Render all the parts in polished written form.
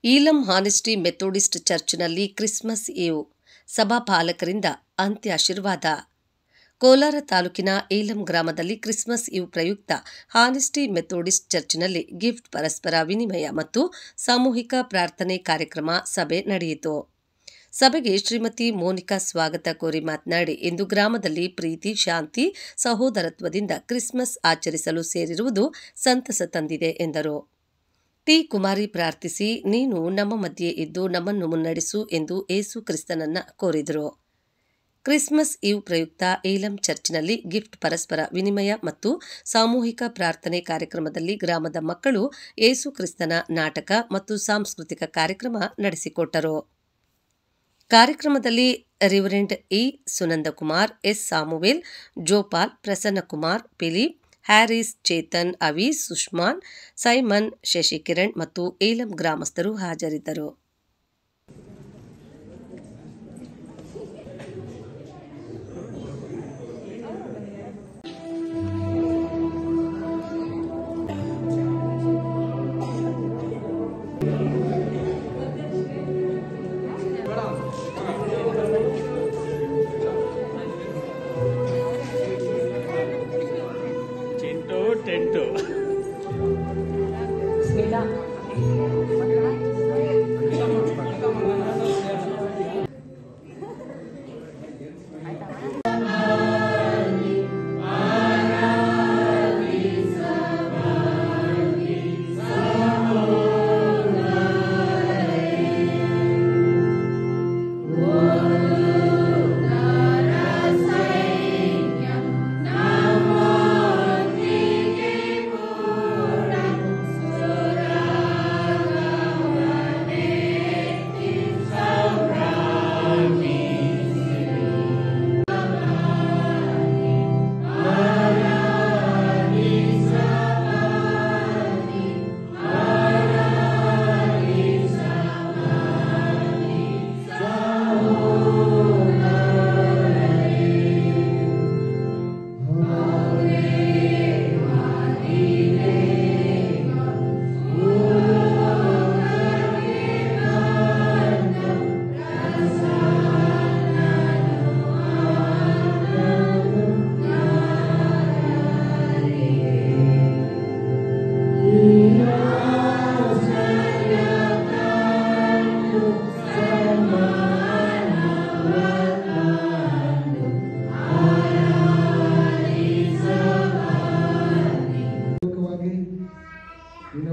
ಈಲಂ honesty Methodist ಚರ್ಚ್ನಲ್ಲಿ Christmas ಈವ್ ಸಭಾಪಾಲಕರಿಂದ ಅಂತ್ಯಾಶೀರ್ವಾದ. ಕೋಲಾರ ತಾಲೂಕಿನ ಈಲಂ ಗ್ರಾಮದಲ್ಲಿ Christmas ಈವ್ ಪ್ರಯುಕ್ತ ಹಾನೆಸ್ಟಿ ಮೆಥೋಡಿಸ್ಟ್ ಚರ್ಚ್ನಲ್ಲಿ ಗಿಫ್ಟ್ ಪರಸ್ಪರ ವಿನಿಮಯ ಮತ್ತು ಸಾಮೂಹಿಕ ಪ್ರಾರ್ಥನೆ ಕಾರ್ಯಕ್ರಮ ಸಭೆ ನಡೆಯಿತು. ಸಭೆಗೆ ಶ್ರೀಮತಿ ಮೋನಿಕಾ ಸ್ವಾಗತ ಕೋರಿ ಮಾತನಾಡಿ, ಇಂದು ಗ್ರಾಮದಲ್ಲಿ ಪ್ರೀತಿ, ಶಾಂತಿ, ಸಹೋದರತ್ವದಿಂದ ಕ್ರಿಸ್ಮಸ್ ಆಚರಿಸಲು ಸೇರಿರುವುದು ಸಂತಸ ತಂದಿದೆ ಎಂದರು. ಟಿ. ಕುಮಾರಿ ಪ್ರಾರ್ಥಿಸಿ, ನೀನು ನಮ್ಮ ಮಧ್ಯೆ ಇದ್ದು ನಮ್ಮನ್ನು ಮುನ್ನಡೆಸು ಎಂದು ಏಸು ಕ್ರಿಸ್ತನನ್ನ ಕೋರಿದರು. ಕ್ರಿಸ್ಮಸ್ ಈವ್ ಪ್ರಯುಕ್ತ ಈಲಂ ಚರ್ಚ್ನಲ್ಲಿ ಗಿಫ್ಟ್ ಪರಸ್ಪರ ವಿನಿಮಯ ಮತ್ತು ಸಾಮೂಹಿಕ ಪ್ರಾರ್ಥನೆ ಕಾರ್ಯಕ್ರಮದಲ್ಲಿ ಗ್ರಾಮದ ಮಕ್ಕಳು ಏಸು ಕ್ರಿಸ್ತನ ನಾಟಕ ಮತ್ತು ಸಾಂಸ್ಕೃತಿಕ ಕಾರ್ಯಕ್ರಮ ನಡೆಸಿಕೊಟ್ಟರು. ಕಾರ್ಯಕ್ರಮದಲ್ಲಿ reverend E. Sunandakumar, S. Samuel, Jopaul, Prasannakumar, Philip, Harris, Chetan, Avis, Sushman, Simon, Shashikiran ಮತ್ತು ಈಲಂ ಗ್ರಾಮಸ್ಥರು ಹಾಜರಿದ್ದರು. ಟೆಂಟು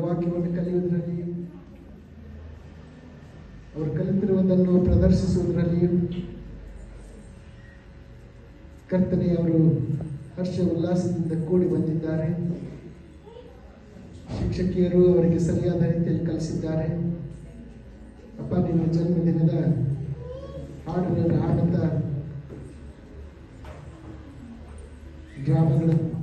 ವಾಕ್ಯವನ್ನು ಕಲಿಯುವುದರಲ್ಲಿ, ಅವರು ಕಲಿತಿರುವುದನ್ನು ಪ್ರದರ್ಶಿಸುವುದರಲ್ಲಿಯೂ ಕರ್ತನೆ ಅವರು ಹರ್ಷ ಉಲ್ಲಾಸದಿಂದ ಕೂಡಿ ಬಂದಿದ್ದಾರೆ. ಶಿಕ್ಷಕಿಯರು ಅವರಿಗೆ ಸರಿಯಾದ ರೀತಿಯಲ್ಲಿ ಕಲಿಸಿದ್ದಾರೆ. ಅಪ್ಪ, ನಿಮ್ಮ ಜನ್ಮದಿನದ ಹಾಡುಗಳನ್ನು ಹಾಡುತ್ತಾ ಡ್ರಾಮಾಗಳನ್ನು